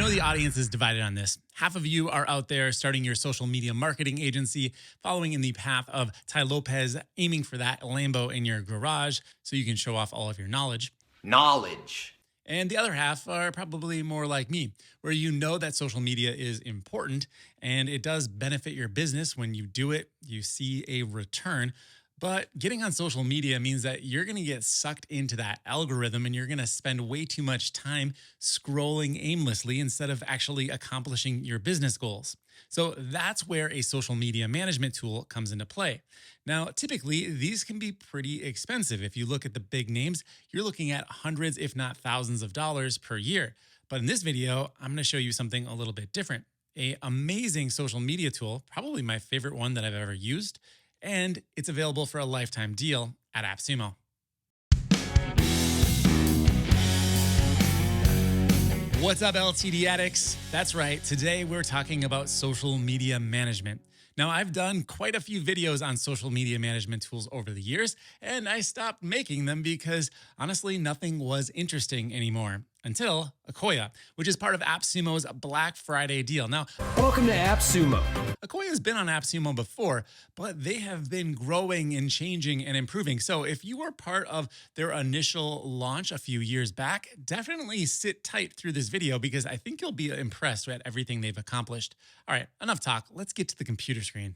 know the audience is divided on this. Half of you are out there starting your social media marketing agency, following in the path of Ty Lopez, aiming for that Lambo in your garage so you can show off all of your knowledge. And the other half are probably more like me, where you know that social media is important and it does benefit your business when you do it, you see a return. But getting on social media means that you're going to get sucked into that algorithm and you're going to spend way too much time scrolling aimlessly instead of actually accomplishing your business goals. So that's where a social media management tool comes into play. Now, typically, these can be pretty expensive. If you look at the big names, you're looking at hundreds, if not thousands of dollars per year. But in this video, I'm going to show you something a little bit different. An amazing social media tool, probably my favorite one that I've ever used. And it's available for a lifetime deal at AppSumo. What's up, LTD addicts? That's right. Today, we're talking about social media management. Now, I've done quite a few videos on social media management tools over the years, and I stopped making them because honestly, nothing was interesting anymore until Ocoya, which is part of AppSumo's Black Friday deal. Now, welcome to AppSumo. Ocoya has been on AppSumo before, but they have been growing and changing and improving. So if you were part of their initial launch a few years back, definitely sit tight through this video because I think you'll be impressed at everything they've accomplished. All right, enough talk. Let's get to the computer screen.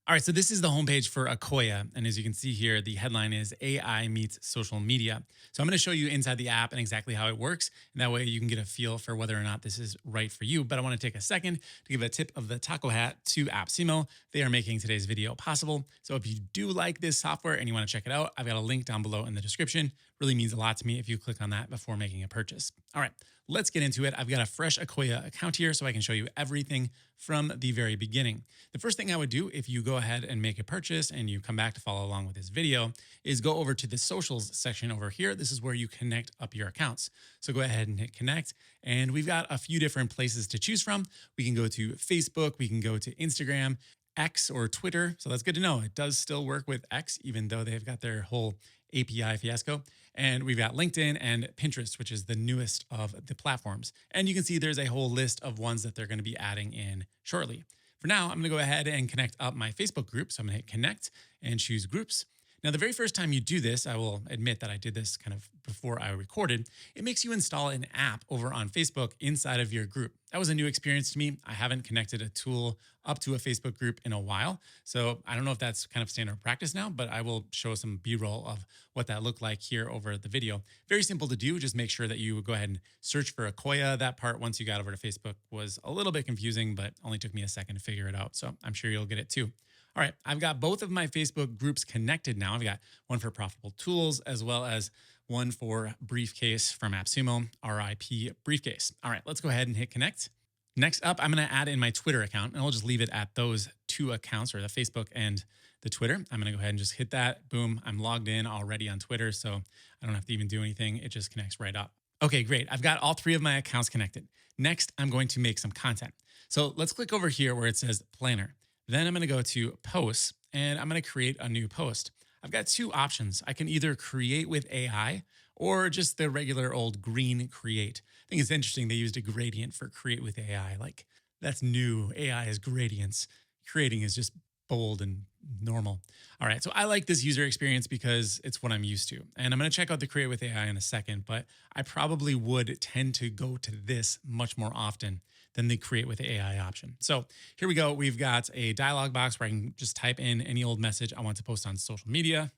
All right, so this is the homepage for Ocoya. And as you can see here, the headline is AI meets social media. So I'm going to show you inside the app and exactly how it works. And that way you can get a feel for whether or not this is right for you. But I want to take a second to give a tip of the taco hat to AppSumo. They are making today's video possible. So if you do like this software and you want to check it out, I've got a link down below in the description. Really means a lot to me if you click on that before making a purchase. All right, let's get into it. I've got a fresh Ocoya account here so I can show you everything from the very beginning. The first thing I would do if you go ahead and make a purchase and you come back to follow along with this video is go over to the socials section over here. This is where you connect up your accounts. So go ahead and hit connect. And we've got a few different places to choose from. We can go to Facebook, we can go to Instagram, X or Twitter. So that's good to know. It does still work with X, even though they've got their whole API fiasco. And we've got LinkedIn and Pinterest, which is the newest of the platforms. And you can see there's a whole list of ones that they're going to be adding in shortly. For now, I'm going to go ahead and connect up my Facebook group. So I'm going to hit connect and choose groups. Now, the very first time you do this, I will admit that I did this kind of before I recorded, it makes you install an app over on Facebook inside of your group. That was a new experience to me. I haven't connected a tool up to a Facebook group in a while. So I don't know if that's kind of standard practice now, but I will show some B-roll of what that looked like here over the video. Very simple to do. Just make sure that you go ahead and search for Ocoya. That part, once you got over to Facebook, was a little bit confusing, but only took me a second to figure it out. So I'm sure you'll get it too. All right, I've got both of my Facebook groups connected now. I've got one for profitable tools as well as one for briefcase from AppSumo, RIP briefcase. All right, let's go ahead and hit connect. Next up, I'm going to add in my Twitter account, and I'll just leave it at those two accounts, or the Facebook and the Twitter. I'm going to go ahead and just hit that. Boom, I'm logged in already on Twitter, so I don't have to even do anything. It just connects right up. Okay, great. I've got all three of my accounts connected. Next, I'm going to make some content. So let's click over here where it says planner. Then I'm going to go to posts and I'm going to create a new post. I've got two options. I can either create with AI or just the regular old green create. I think it's interesting they used a gradient for create with AI. Like, that's new. AI is gradients. Creating is just bold and normal. All right, so I like this user experience because it's what I'm used to. And I'm going to check out the create with AI in a second, but I probably would tend to go to this much more often than the create with AI option. So here we go. We've got a dialog box where I can just type in any old message I want to post on social media.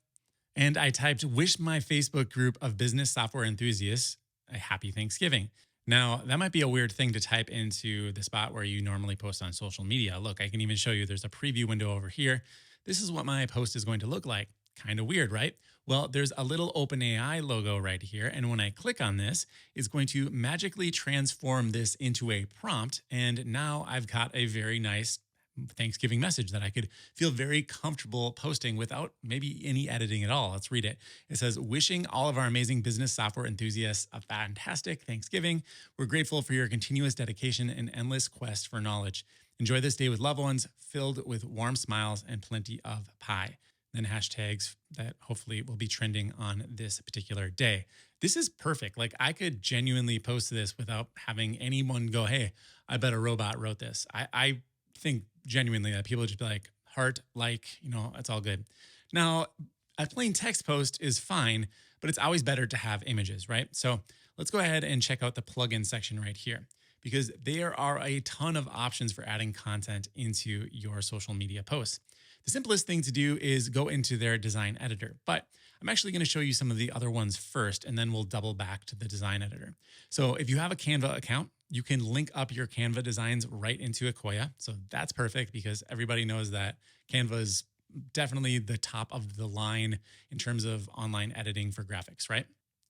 And I typed, wish my Facebook group of business software enthusiasts a happy Thanksgiving. Now, that might be a weird thing to type into the spot where you normally post on social media. Look, I can even show you there's a preview window over here. This is what my post is going to look like. Kind of weird, right? Well, there's a little OpenAI logo right here. And when I click on this, it's going to magically transform this into a prompt. And now I've got a very nice Thanksgiving message that I could feel very comfortable posting without maybe any editing at all. Let's read it. It says, wishing all of our amazing business software enthusiasts a fantastic Thanksgiving. We're grateful for your continuous dedication and endless quest for knowledge. Enjoy this day with loved ones, filled with warm smiles and plenty of pie. then hashtags that hopefully will be trending on this particular day. This is perfect. Like I could genuinely post this without having anyone go, hey, I bet a robot wrote this. I think genuinely that people would just be like, heart, like, it's all good. Now, a plain text post is fine, but it's always better to have images, right? So let's go ahead and check out the plugin section right here, because there are a ton of options for adding content into your social media posts. The simplest thing to do is go into their design editor, but I'm actually going to show you some of the other ones first, and then we'll double back to the design editor. So if you have a Canva account, you can link up your Canva designs right into Ocoya. So that's perfect because everybody knows that Canva is definitely the top of the line in terms of online editing for graphics, right?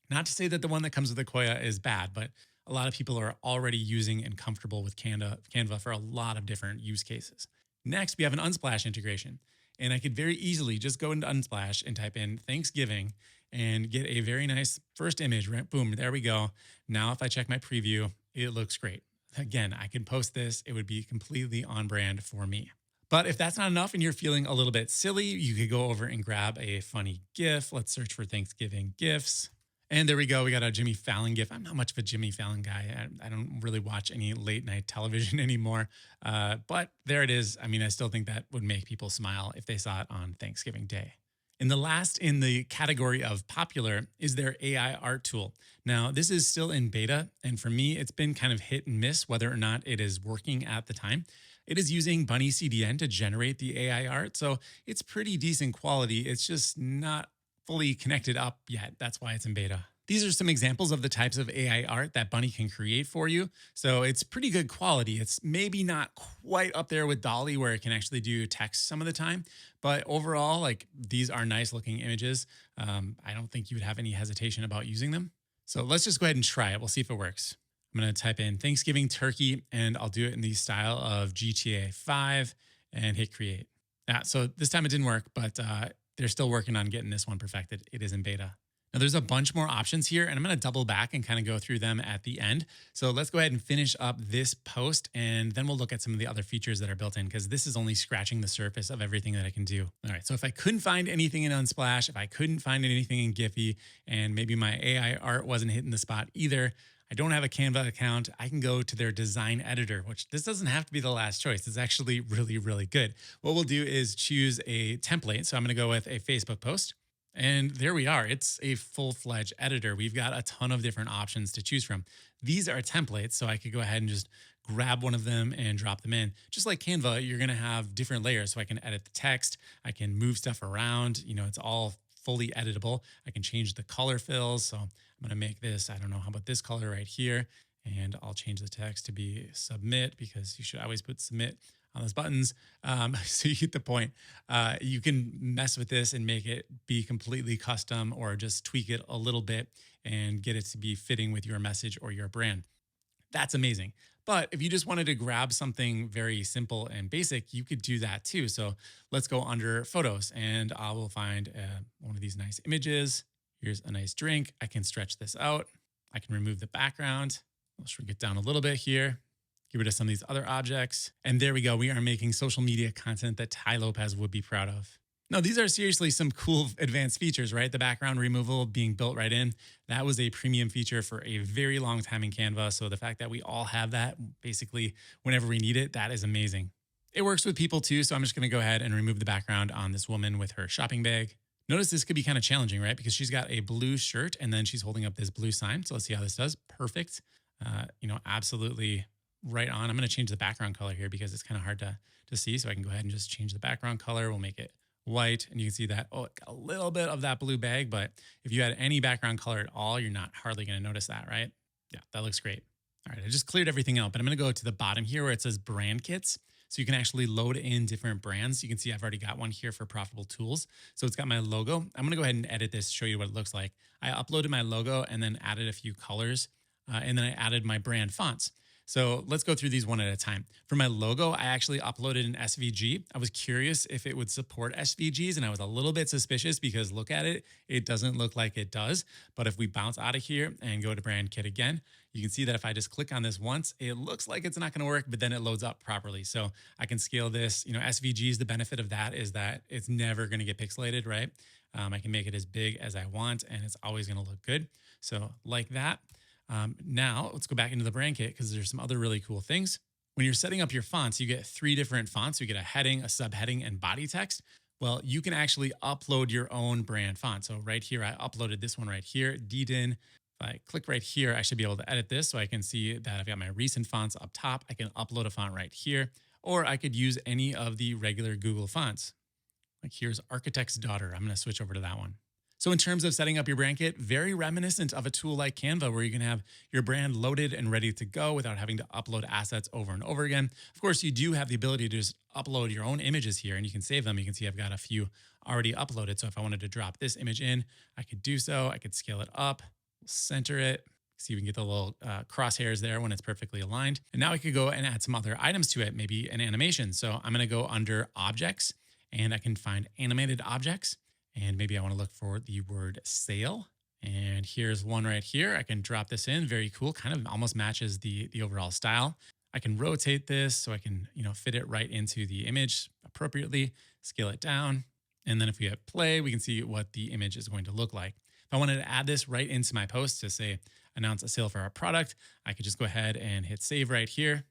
Not to say that the one that comes with Ocoya is bad, but a lot of people are already using and comfortable with Canva for a lot of different use cases. Next, we have an Unsplash integration. And I could very easily just go into Unsplash and type in Thanksgiving and get a very nice first image, right? Boom, there we go. Now, if I check my preview, it looks great. Again, I can post this. It would be completely on brand for me. But if that's not enough and you're feeling a little bit silly, you could go over and grab a funny GIF. Let's search for Thanksgiving GIFs. And there we go. We got a Jimmy Fallon GIF. I'm not much of a Jimmy Fallon guy. I don't really watch any late night television anymore. But there it is. I mean, I still think that would make people smile if they saw it on Thanksgiving Day. And the last in the category of popular is their AI art tool. Now, this is still in beta. And for me, it's been kind of hit and miss whether or not it is working at the time. It is using Bunny CDN to generate the AI art. So it's pretty decent quality. It's just not fully connected up yet. That's why it's in beta. These are some examples of the types of AI art that Bunny can create for you. So it's pretty good quality. It's maybe not quite up there with Dolly where it can actually do text some of the time, but overall, like these are nice looking images. I don't think you would have any hesitation about using them. So let's just go ahead and try it. We'll see if it works. I'm going to type in Thanksgiving turkey and I'll do it in the style of GTA 5 and hit create. So this time it didn't work, but they're still working on getting this one perfected. It is in beta. Now there's a bunch more options here and I'm going to double back and kind of go through them at the end. So let's go ahead and finish up this post and then we'll look at some of the other features that are built in because this is only scratching the surface of everything that I can do. All right, so if I couldn't find anything in Unsplash, if I couldn't find anything in Giphy, and maybe my AI art wasn't hitting the spot either, I don't have a Canva account, I can go to their design editor, which this doesn't have to be the last choice. It's actually really, really good. What we'll do is choose a template. So I'm going to go with a Facebook post. And there we are. It's a full-fledged editor. We've got a ton of different options to choose from. These are templates, so I could go ahead and just grab one of them and drop them in. Just like Canva, you're going to have different layers. So I can edit the text. I can move stuff around. It's all fully editable. I can change the color fills. So I'm going to make this, I don't know, how about this color right here? And I'll change the text to be submit because you should always put submit on those buttons. So you get the point. You can mess with this and make it be completely custom or just tweak it a little bit and get it to be fitting with your message or your brand. That's amazing. But if you just wanted to grab something very simple and basic, you could do that too. So let's go under photos and I will find one of these nice images. Here's a nice drink. I can stretch this out. I can remove the background. I'll shrink it down a little bit here. Get rid of some of these other objects. And there we go. We are making social media content that Tai Lopez would be proud of. Now, these are seriously some cool advanced features, right? The background removal being built right in. That was a premium feature for a very long time in Canva. So the fact that we all have that basically whenever we need it, that is amazing. It works with people too. So I'm just going to go ahead and remove the background on this woman with her shopping bag. Notice this could be kind of challenging, right? Because she's got a blue shirt and then she's holding up this blue sign. So let's see how this does. Perfect. Absolutely right on. I'm going to change the background color here because it's kind of hard to see. So I can go ahead and just change the background color. We'll make it white. And you can see that, it got a little bit of that blue bag, but if you had any background color at all, you're not hardly going to notice that, right? Yeah, that looks great. All right, I just cleared everything out, but I'm going to go to the bottom here where it says brand kits. So you can actually load in different brands. You can see I've already got one here for Profitable Tools. So it's got my logo. I'm going to go ahead and edit this, show you what it looks like. I uploaded my logo and then added a few colors. And then I added my brand fonts. So let's go through these one at a time. For my logo, I actually uploaded an SVG. I was curious if it would support SVGs, and I was a little bit suspicious because look at it, it doesn't look like it does. But if we bounce out of here and go to brand kit again, you can see that if I just click on this once, it looks like it's not going to work, but then it loads up properly. So I can scale this. SVGs, the benefit of that is that it's never going to get pixelated, right? I can make it as big as I want, and it's always going to look good. So like that. Now let's go back into the brand kit because there's some other really cool things. When you're setting up your fonts, you get 3 different fonts. You get a heading, a subheading, and body text. Well, you can actually upload your own brand font. So right here, I uploaded this one right here, Dden. If I click right here, I should be able to edit this so I can see that I've got my recent fonts up top. I can upload a font right here, or I could use any of the regular Google fonts. Like here's Architect's Daughter. I'm going to switch over to that one. So in terms of setting up your brand kit, very reminiscent of a tool like Canva where you can have your brand loaded and ready to go without having to upload assets over and over again. Of course, you do have the ability to just upload your own images here and you can save them. You can see I've got a few already uploaded. So if I wanted to drop this image in, I could do so. I could scale it up, center it. See, we can get the little crosshairs there when it's perfectly aligned. And now I could go and add some other items to it, maybe an animation. So I'm going to go under objects and I can find animated objects. And maybe I want to look for the word sale. And here's one right here. I can drop this in. Very cool. Kind of almost matches the overall style. I can rotate this so I can, fit it right into the image appropriately, scale it down. And then if we hit play, we can see what the image is going to look like. If I wanted to add this right into my post to say, announce a sale for our product, I could just go ahead and hit save right here.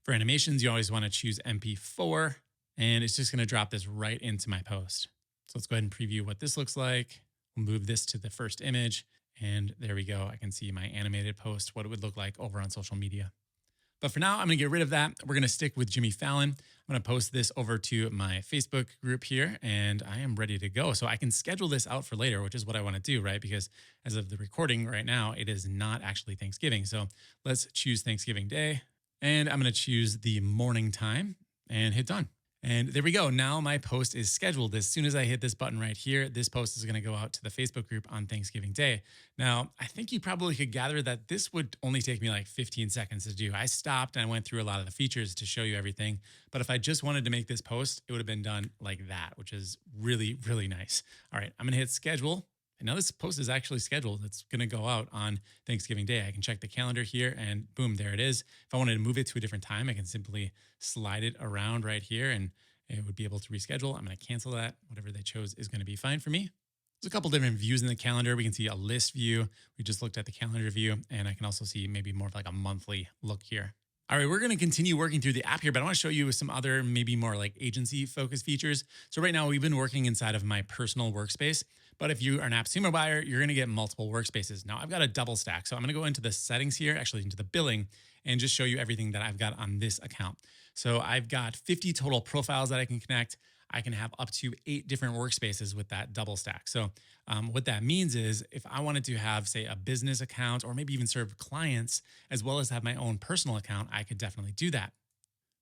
For animations, you always want to choose MP4, and it's just going to drop this right into my post. So let's go ahead and preview what this looks like. We'll move this to the first image. And there we go. I can see my animated post, what it would look like over on social media. But for now, I'm going to get rid of that. We're going to stick with Jimmy Fallon. I'm going to post this over to my Facebook group here, and I am ready to go. So I can schedule this out for later, which is what I want to do, right? Because as of the recording right now, it is not actually Thanksgiving. So let's choose Thanksgiving Day. And I'm going to choose the morning time and hit done. And there we go. Now my post is scheduled. As soon as I hit this button right here, this post is going to go out to the Facebook group on Thanksgiving Day. Now, I think you probably could gather that this would only take me like 15 seconds to do. I stopped and I went through a lot of the features to show you everything. But if I just wanted to make this post, it would have been done like that, which is really, really nice. All right, I'm going to hit schedule. And now this post is actually scheduled. It's going to go out on Thanksgiving Day. I can check the calendar here and boom, there it is. If I wanted to move it to a different time, I can simply slide it around right here and it would be able to reschedule. I'm going to cancel that. Whatever they chose is going to be fine for me. There's a couple different views in the calendar. We can see a list view. We just looked at the calendar view, and I can also see maybe more of like a monthly look here. All right, we're going to continue working through the app here, but I want to show you some other maybe more like agency focused features. So right now we've been working inside of my personal workspace, but if you are an AppSumo buyer, you're going to get multiple workspaces. Now I've got a double stack. So I'm going to go into the settings here, actually into the billing, and just show you everything that I've got on this account. So I've got 50 total profiles that I can connect. I can have up to 8 different workspaces with that double stack. So what that means is if I wanted to have, say, a business account or maybe even serve clients as well as have my own personal account, I could definitely do that.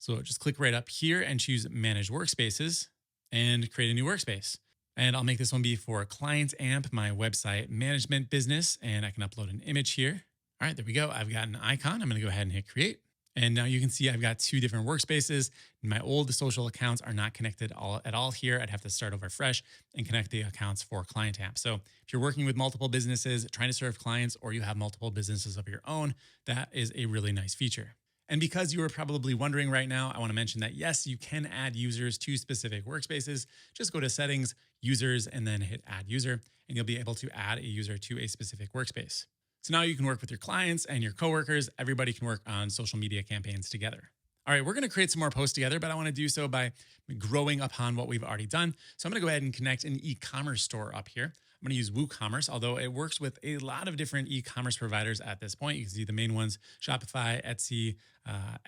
So just click right up here and choose Manage Workspaces and create a new workspace. And I'll make this one be for Client Amp, my website management business, and I can upload an image here. All right, there we go. I've got an icon. I'm going to go ahead and hit create. And now you can see I've got 2 different workspaces. My old social accounts are not connected at all here. I'd have to start over fresh and connect the accounts for Client Amp. So if you're working with multiple businesses, trying to serve clients, or you have multiple businesses of your own, that is a really nice feature. And because you are probably wondering right now, I want to mention that yes, you can add users to specific workspaces. Just go to settings, users, and then hit add user, and you'll be able to add a user to a specific workspace. So now you can work with your clients and your coworkers. Everybody can work on social media campaigns together. All right, we're going to create some more posts together, but I want to do so by growing upon what we've already done. So I'm going to go ahead and connect an e-commerce store up here. I'm going to use WooCommerce, although it works with a lot of different e-commerce providers at this point. You can see the main ones, Shopify, Etsy,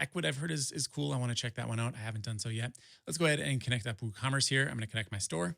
Ecwid I've heard is cool. I want to check that one out. I haven't done so yet. Let's go ahead and connect up WooCommerce here. I'm going to connect my store.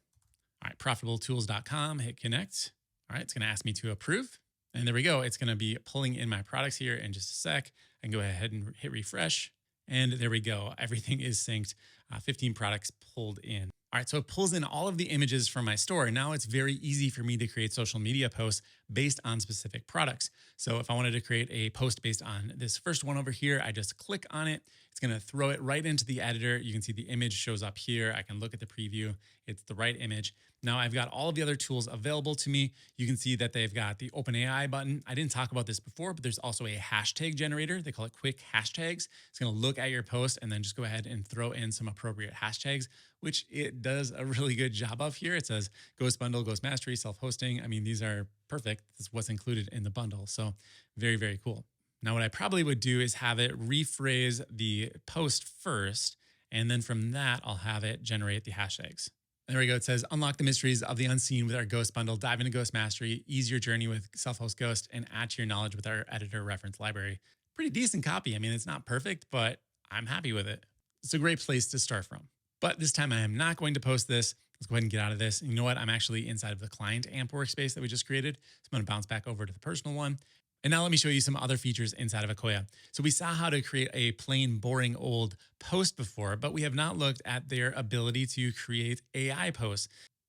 All right, profitablетools.com, hit connect. All right, it's going to ask me to approve. And there we go. It's going to be pulling in my products here in just a sec. I can go ahead and hit refresh. And there we go. Everything is synced. 15 products pulled in. All right, so it pulls in all of the images from my store. And now it's very easy for me to create social media posts based on specific products. So if I wanted to create a post based on this first one over here, I just click on it. It's going to throw it right into the editor. You can see the image shows up here. I can look at the preview. It's the right image. Now I've got all of the other tools available to me. You can see that they've got the OpenAI button. I didn't talk about this before, but there's also a hashtag generator. They call it quick hashtags. It's going to look at your post and then just go ahead and throw in some appropriate hashtags, which it does a really good job of here. It says Ghost Bundle, Ghost Mastery, self-hosting. I mean, these are perfect. This is what's included in the bundle. So very, very cool. Now, what I probably would do is have it rephrase the post first, and then from that, I'll have it generate the hashtags. There we go. It says, unlock the mysteries of the unseen with our Ghost Bundle, dive into Ghost Mastery, ease your journey with Self-Host Ghost, and add to your knowledge with our editor reference library. Pretty decent copy. I mean, it's not perfect, but I'm happy with it. It's a great place to start from. But this time I am not going to post this. Let's go ahead and get out of this. And you know what? I'm actually inside of the client AMP workspace that we just created. So I'm going to bounce back over to the personal one. And now let me show you some other features inside of Ocoya. So we saw how to create a plain, boring old post before, but we have not looked at their ability to create AI posts.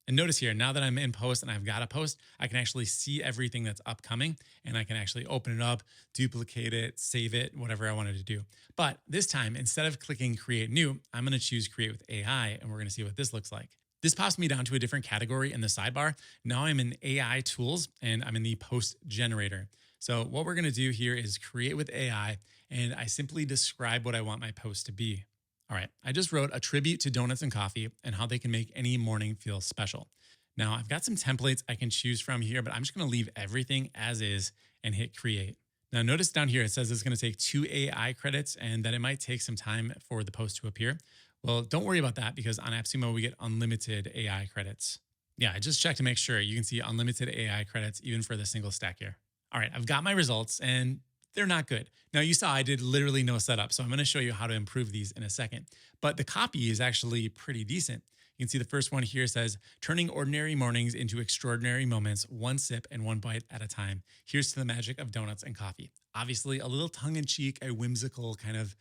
And notice here, now that I'm in post and I've got a post, I can actually see everything that's upcoming and I can actually open it up, duplicate it, save it, whatever I wanted to do. But this time, instead of clicking create new, I'm going to choose create with AI and we're going to see what this looks like. This pops me down to a different category in the sidebar. Now I'm in AI tools and I'm in the post generator. So what we're going to do here is create with AI, and I simply describe what I want my post to be. All right, I just wrote a tribute to donuts and coffee and how they can make any morning feel special. Now I've got some templates I can choose from here, but I'm just going to leave everything as is and hit create. Now notice down here, it says it's going to take 2 AI credits and that it might take some time for the post to appear. Well, don't worry about that because on AppSumo, we get unlimited AI credits. Yeah, I just checked to make sure. You can see unlimited AI credits even for the single stack here. All right, I've got my results and they're not good. Now you saw I did literally no setup, so I'm gonna show you how to improve these in a second. But the copy is actually pretty decent. You can see the first one here says, turning ordinary mornings into extraordinary moments, one sip and one bite at a time. Here's to the magic of donuts and coffee. Obviously a little tongue-in-cheek, a whimsical kind of,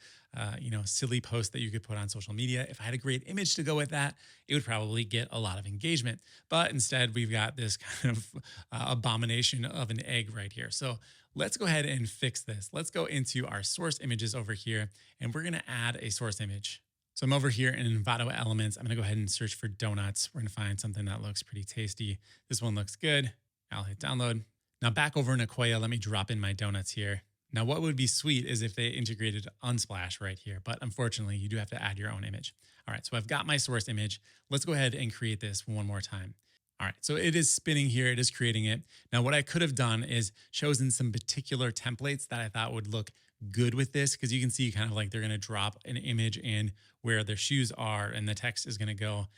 silly post that you could put on social media. If I had a great image to go with that, it would probably get a lot of engagement. But instead we've got this kind of abomination of an egg right here. So let's go ahead and fix this. Let's go into our source images over here, and we're gonna add a source image. So I'm over here in Envato Elements. I'm gonna go ahead and search for donuts. We're gonna find something that looks pretty tasty. This one looks good. I'll hit download. Now back over in Ocoya, let me drop in my donuts here. Now what would be sweet is if they integrated Unsplash right here, but unfortunately you do have to add your own image. All right, so I've got my source image. Let's go ahead and create this one more time. All right, so it is spinning here, it is creating it. Now what I could have done is chosen some particular templates that I thought would look good with this, because you can see kind of like they're gonna drop an image in where their shoes are and the text is gonna go,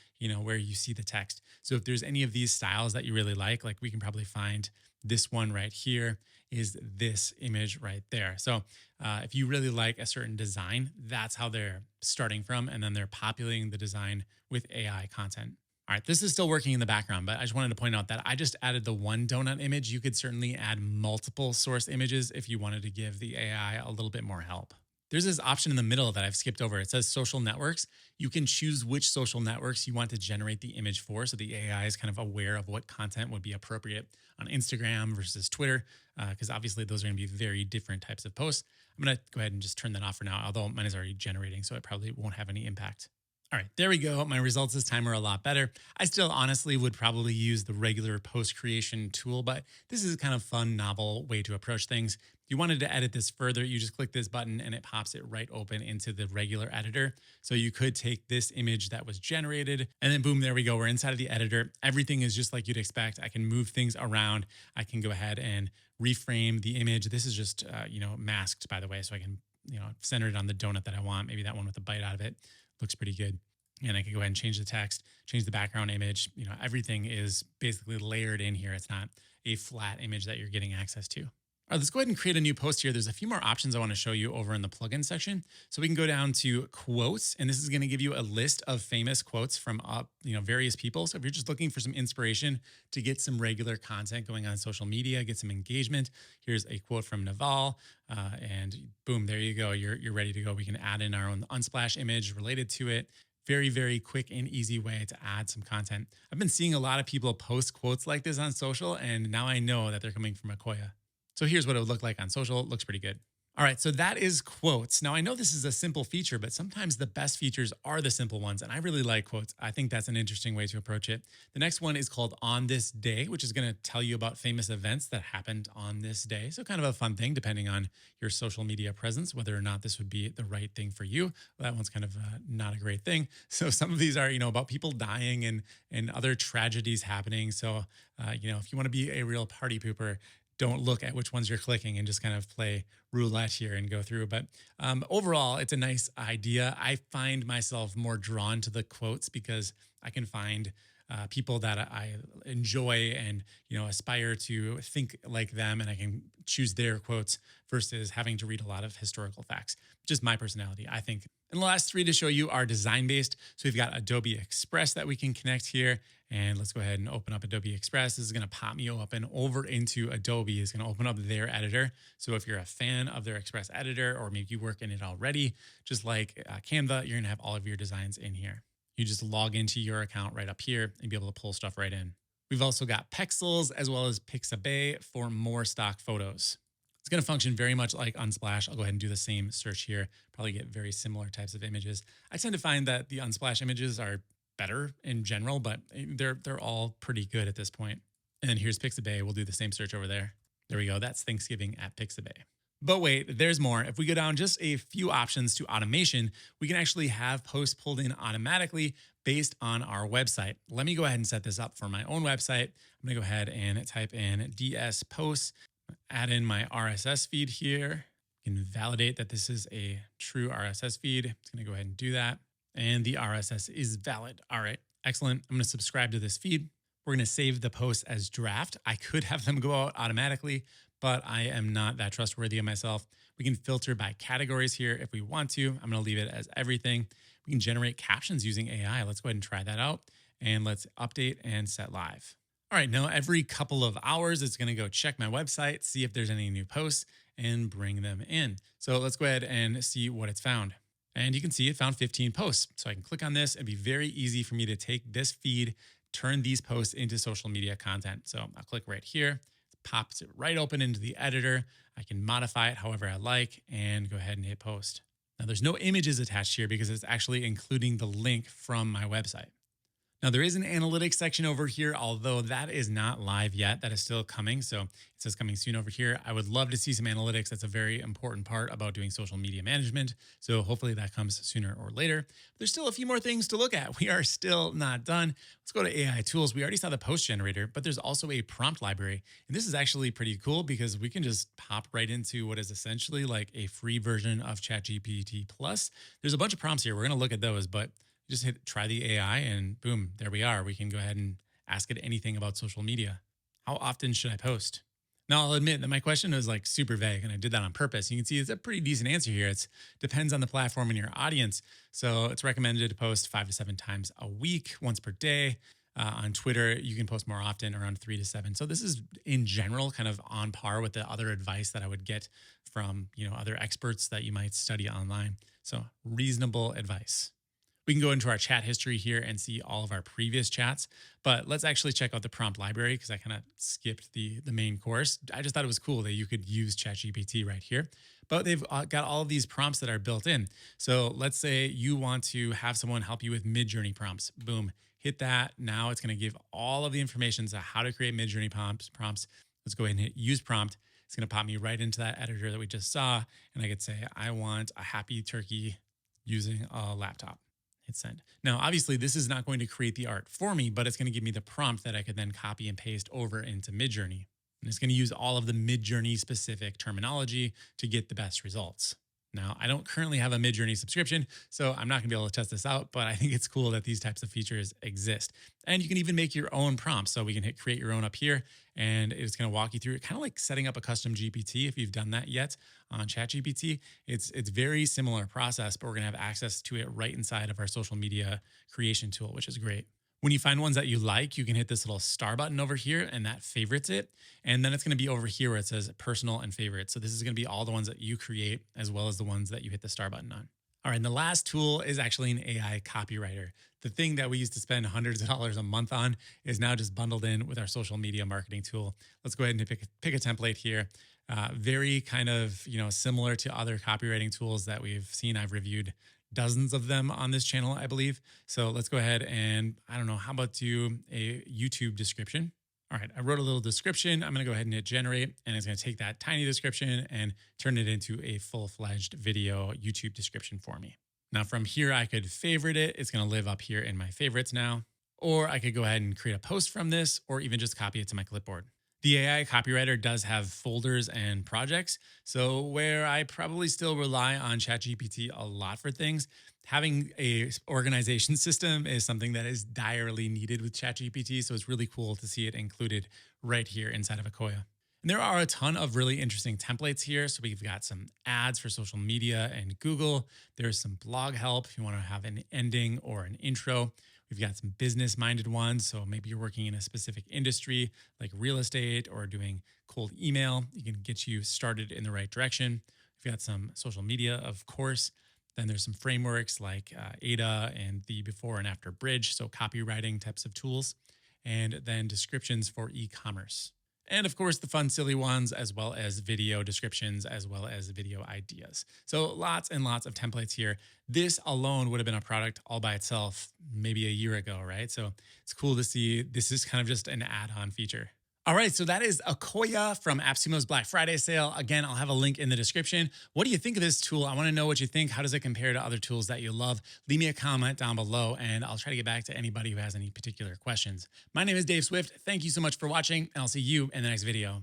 where you see the text. So if there's any of these styles that you really like we can probably find this one right here is this image right there. So if you really like a certain design, that's how they're starting from, and then they're populating the design with AI content. All right, this is still working in the background, but I just wanted to point out that I just added the one donut image. You could certainly add multiple source images if you wanted to give the AI a little bit more help. There's this option in the middle that I've skipped over. It says social networks. You can choose which social networks you want to generate the image for, so the AI is kind of aware of what content would be appropriate on Instagram versus Twitter, because obviously those are going to be very different types of posts. I'm going to go ahead and just turn that off for now, although mine is already generating, so it probably won't have any impact. All right, there we go. My results this time are a lot better. I still honestly would probably use the regular post creation tool, but this is a kind of fun, novel way to approach things. If you wanted to edit this further, you just click this button and it pops it right open into the regular editor. So you could take this image that was generated and then boom, there we go. We're inside of the editor. Everything is just like you'd expect. I can move things around. I can go ahead and reframe the image. This is just, masked, by the way, so I can, center it on the donut that I want. Maybe that one with a bite out of it. Looks pretty good. And I can go ahead and change the text, change the background image. Everything is basically layered in here. It's not a flat image that you're getting access to. All right, let's go ahead and create a new post here. There's a few more options I want to show you over in the plugin section. So we can go down to quotes, and this is going to give you a list of famous quotes from various people. So if you're just looking for some inspiration to get some regular content going on social media, get some engagement, here's a quote from Naval, and boom, there you go. You're ready to go. We can add in our own Unsplash image related to it. Very, very quick and easy way to add some content. I've been seeing a lot of people post quotes like this on social, and now I know that they're coming from Ocoya. So here's what it would look like on social. It looks pretty good. All right, so that is quotes. Now, I know this is a simple feature, but sometimes the best features are the simple ones, and I really like quotes. I think that's an interesting way to approach it. The next one is called On This Day, which is going to tell you about famous events that happened on this day. So, kind of a fun thing, depending on your social media presence, whether or not this would be the right thing for you. Well, that one's kind of not a great thing. So, some of these are, about people dying and other tragedies happening. So, if you want to be a real party pooper, don't look at which ones you're clicking and just kind of play roulette here and go through. But overall, it's a nice idea. I find myself more drawn to the quotes because I can find people that I enjoy and aspire to think like them, and I can choose their quotes versus having to read a lot of historical facts. Just my personality, I think. And the last three to show you are design based. So we've got Adobe Express that we can connect here. And let's go ahead and open up Adobe Express. This is going to pop me open over into Adobe. It's going to open up their editor. So if you're a fan of their Express editor, or maybe you work in it already, just like Canva, you're going to have all of your designs in here. You just log into your account right up here and be able to pull stuff right in. We've also got Pexels as well as Pixabay for more stock photos. It's going to function very much like Unsplash. I'll go ahead and do the same search here. Probably get very similar types of images. I tend to find that the Unsplash images are better in general, but they're all pretty good at this point. And here's Pixabay. We'll do the same search over there. There we go. That's Thanksgiving at Pixabay. But wait, there's more. If we go down just a few options to automation, we can actually have posts pulled in automatically based on our website. Let me go ahead and set this up for my own website. I'm going to go ahead and type in DS posts, add in my RSS feed here. You can validate that this is a true RSS feed. It's going to go ahead and do that. And the RSS is valid. All right, excellent. I'm going to subscribe to this feed. We're going to save the post as draft. I could have them go out automatically, but I am not that trustworthy of myself. We can filter by categories here if we want to. I'm going to leave it as everything. We can generate captions using AI. Let's go ahead and try that out. And let's update and set live. All right, now every couple of hours, it's going to go check my website, see if there's any new posts, and bring them in. So let's go ahead and see what it's found. And you can see it found 15 posts. So I can click on this. It'd be very easy for me to take this feed, turn these posts into social media content. So I'll click right here, it pops it right open into the editor. I can modify it however I like and go ahead and hit post. Now there's no images attached here because it's actually including the link from my website. Now, there is an analytics section over here, although that is not live yet. That is still coming. So it says coming soon over here. I would love to see some analytics. That's a very important part about doing social media management. So hopefully that comes sooner or later. There's still a few more things to look at. We are still not done. Let's go to AI tools. We already saw the post generator, but there's also a prompt library. And this is actually pretty cool because we can just pop right into what is essentially like a free version of ChatGPT Plus. There's a bunch of prompts here. We're going to look at those, but just hit try the AI and boom, there we are. We can go ahead and ask it anything about social media. How often should I post? Now, I'll admit that my question was like super vague and I did that on purpose. You can see it's a pretty decent answer here. It depends on the platform and your audience. So it's recommended to post 5 to 7 times a week, once per day. On Twitter, you can post more often, around 3 to 7. So this is in general kind of on par with the other advice that I would get from other experts that you might study online. So reasonable advice. We can go into our chat history here and see all of our previous chats, but let's actually check out the prompt library because I kind of skipped the main course. I just thought it was cool that you could use ChatGPT right here, but they've got all of these prompts that are built in. So let's say you want to have someone help you with mid-journey prompts. Boom, hit that. Now it's going to give all of the information on how to create mid-journey prompts. Let's go ahead and hit use prompt. It's going to pop me right into that editor that we just saw. And I could say, I want a happy turkey using a laptop. Hit send. Now, obviously, this is not going to create the art for me, but it's going to give me the prompt that I could then copy and paste over into Midjourney. And it's going to use all of the Midjourney specific terminology to get the best results. Now, I don't currently have a Midjourney subscription, so I'm not going to be able to test this out, but I think it's cool that these types of features exist. And you can even make your own prompts. So we can hit create your own up here, and it's going to walk you through it, kind of like setting up a custom GPT if you've done that yet on ChatGPT. It's very similar process, but we're going to have access to it right inside of our social media creation tool, which is great. When you find ones that you like, you can hit this little star button over here and that favorites it. And then it's going to be over here where it says personal and favorites. So this is going to be all the ones that you create as well as the ones that you hit the star button on. All right, and the last tool is actually an AI copywriter. The thing that we used to spend hundreds of dollars a month on is now just bundled in with our social media marketing tool. Let's go ahead and pick a template here. Very kind of similar to other copywriting tools that we've seen. I've reviewed dozens of them on this channel, I believe. So let's go ahead and I don't know, how about do a YouTube description? All right, I wrote a little description. I'm going to go ahead and hit generate, and it's going to take that tiny description and turn it into a full-fledged video YouTube description for me. Now from here, I could favorite it. It's going to live up here in my favorites now, or I could go ahead and create a post from this, or even just copy it to my clipboard. The AI copywriter does have folders and projects. So where I probably still rely on ChatGPT a lot for things, having a organization system is something that is direly needed with ChatGPT. So it's really cool to see it included right here inside of Ocoya. And there are a ton of really interesting templates here. So we've got some ads for social media and Google. There's some blog help if you want to have an ending or an intro. We've got some business-minded ones. So maybe you're working in a specific industry like real estate or doing cold email. You can get you started in the right direction. We've got some social media, of course. Then there's some frameworks like Ada and the before and after bridge. So copywriting types of tools. And then descriptions for e-commerce. And of course, the fun, silly ones, as well as video descriptions, as well as video ideas. So lots and lots of templates here. This alone would have been a product all by itself maybe a year ago, right? So it's cool to see this is kind of just an add-on feature. All right, so that is Ocoya from AppSumo's Black Friday sale. Again, I'll have a link in the description. What do you think of this tool? I want to know what you think. How does it compare to other tools that you love? Leave me a comment down below, and I'll try to get back to anybody who has any particular questions. My name is Dave Swift. Thank you so much for watching, and I'll see you in the next video.